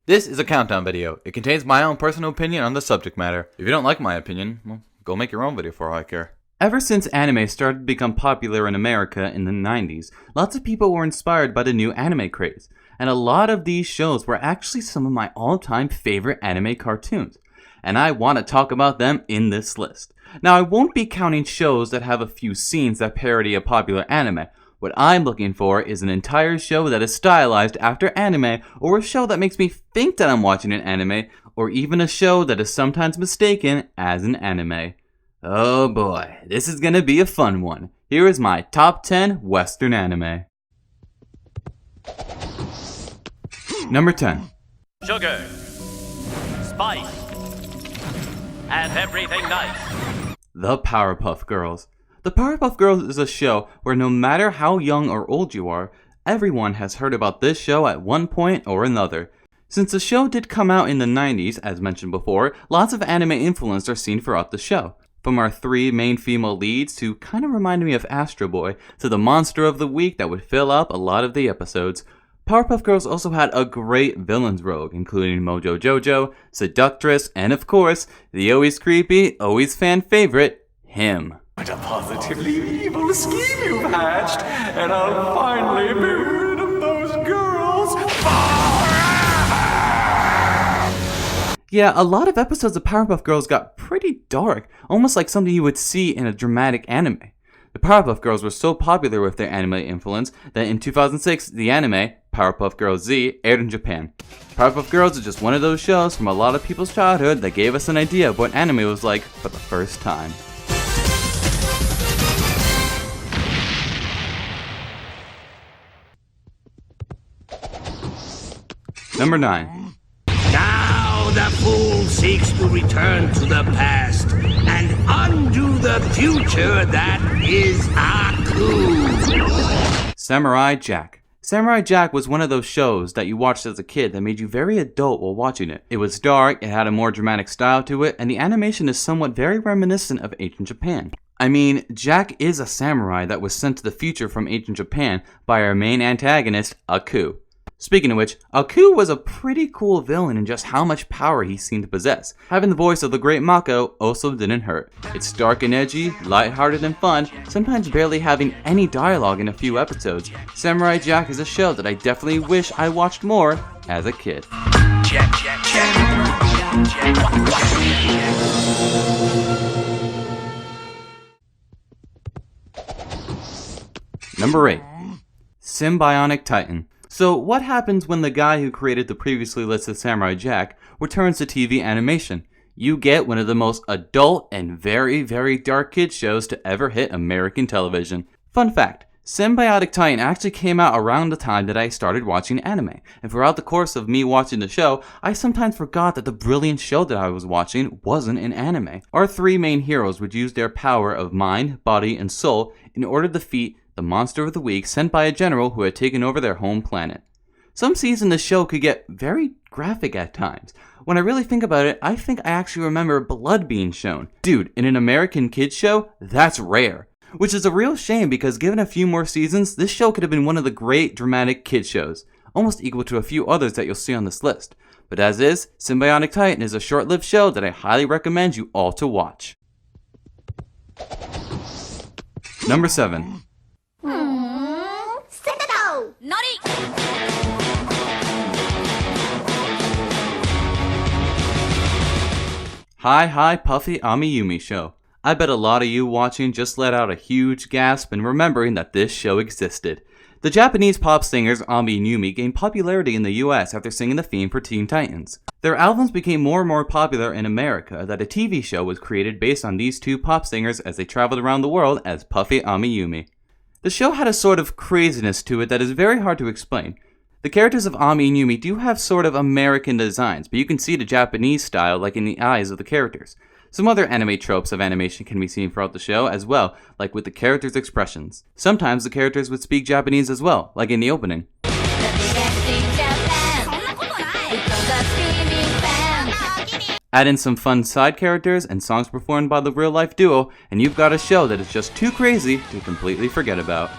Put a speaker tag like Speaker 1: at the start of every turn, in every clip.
Speaker 1: This is a countdown video. It contains my own personal opinion on the subject matter. If you don't like my opinion, well, go make your own video for all I care. Ever since anime started to become popular in America in the 90s, lots of people were inspired by the new anime craze. And a lot of these shows were actually some of my all-time favorite anime cartoons. And I want to talk about them in this list. Now, I won't be counting shows that have a few scenes that parody a popular anime. What I'm looking for is an entire show that is stylized after anime, or a show that makes me think that I'm watching an anime, or even a show that is sometimes mistaken as an anime. Oh boy, this is gonna be a fun one. Here is my top 10 Western anime. Number 10.
Speaker 2: Sugar, spice, and everything nice.
Speaker 1: The Powerpuff Girls. The Powerpuff Girls is a show where no matter how young or old you are, everyone has heard about this show at one point or another. Since the show did come out in the 90s, as mentioned before, lots of anime influence are seen throughout the show. From our three main female leads, who kinda reminded me of Astro Boy, to the monster of the week that would fill up a lot of the episodes. Powerpuff Girls also had a great villains rogue, including Mojo Jojo, Seductress, and of course, the always creepy, always fan favorite, him.
Speaker 3: What a positively evil scheme you've hatched, and I'll finally be rid of those girls forever!
Speaker 1: Yeah, a lot of episodes of Powerpuff Girls got pretty dark, almost like something you would see in a dramatic anime. The Powerpuff Girls were so popular with their anime influence that in 2006, the anime, Powerpuff Girls Z, aired in Japan. Powerpuff Girls is just one of those shows from a lot of people's childhood that gave us an idea of what anime was like for the first time. Number 9.
Speaker 4: Now the fool seeks to return to the past and undo the future that is Aku.
Speaker 1: Samurai Jack. Samurai Jack was one of those shows that you watched as a kid that made you very adult while watching it. It was dark, it had a more dramatic style to it, and the animation is somewhat very reminiscent of ancient Japan. I mean, Jack is a samurai that was sent to the future from ancient Japan by our main antagonist, Aku. Speaking of which, Aku was a pretty cool villain in just how much power he seemed to possess. Having the voice of the great Mako also didn't hurt. It's dark and edgy, lighthearted and fun, sometimes barely having any dialogue in a few episodes. Samurai Jack is a show that I definitely wish I watched more as a kid. Number 8. Symbionic Titan. So what happens when the guy who created the previously listed Samurai Jack returns to TV animation? You get one of the most adult and very, very dark kid shows to ever hit American television. Fun fact, Symbionic Titan actually came out around the time that I started watching anime, and throughout the course of me watching the show, I sometimes forgot that the brilliant show that I was watching wasn't an anime. Our three main heroes would use their power of mind, body, and soul in order to defeat the monster of the week sent by a general who had taken over their home planet. Some scenes in the show could get very graphic at times. When I really think about it, I think I actually remember blood being shown. Dude, in an American kids show, that's rare. Which is a real shame because given a few more seasons, this show could have been one of the great dramatic kids shows, almost equal to a few others that you'll see on this list. But as is, Symbionic Titan is a short-lived show that I highly recommend you all to watch. Number 7. Hi Puffy Amiyumi Show. I bet a lot of you watching just let out a huge gasp in remembering that this show existed. The Japanese pop singers Ami and Yumi gained popularity in the US after singing the theme for Teen Titans. Their albums became more and more popular in America that a TV show was created based on these two pop singers as they traveled around the world as Puffy Amiyumi. The show had a sort of craziness to it that is very hard to explain. The characters of Ami and Yumi do have sort of American designs, but you can see the Japanese style like in the eyes of the characters. Some other anime tropes of animation can be seen throughout the show as well, like with the characters' expressions. Sometimes the characters would speak Japanese as well, like in the opening. Add in some fun side characters and songs performed by the real-life duo, and you've got a show that is just too crazy to completely forget about.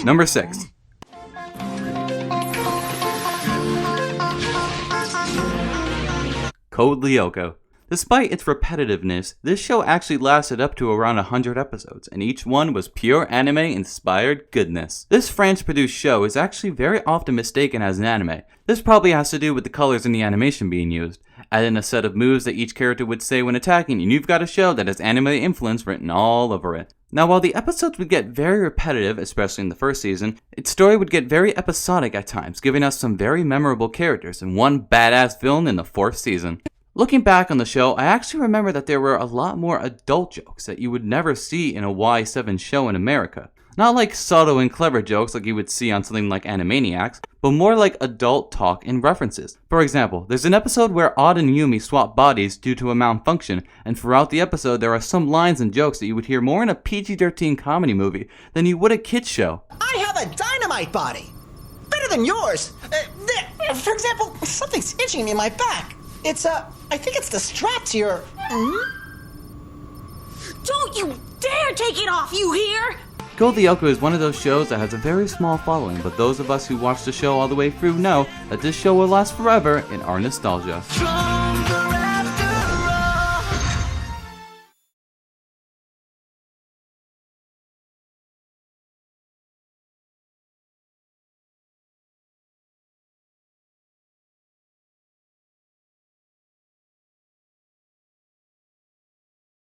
Speaker 1: Number 6. Code Lyoko. Despite its repetitiveness, this show actually lasted up to around 100 episodes, and each one was pure anime-inspired goodness. This French-produced show is actually very often mistaken as an anime. This probably has to do with the colors in the animation being used. Add in a set of moves that each character would say when attacking, and you've got a show that has anime influence written all over it. Now, while the episodes would get very repetitive, especially in the first season, its story would get very episodic at times, giving us some very memorable characters and one badass villain in the 4th season. Looking back on the show, I actually remember that there were a lot more adult jokes that you would never see in a Y7 show in America. Not like subtle and clever jokes like you would see on something like Animaniacs, but more like adult talk and references. For example, there's an episode where Odd and Yumi swap bodies due to a malfunction, and throughout the episode there are some lines and jokes that you would hear more in a PG-13 comedy movie than you would a kids show.
Speaker 5: I have a dynamite body! Better than yours! For example, something's itching me in my back. I think it's the strap to your...
Speaker 6: Don't you dare take it off, you hear?
Speaker 1: Code Lyoko is one of those shows that has a very small following, but those of us who watch the show all the way through know that this show will last forever in our nostalgia.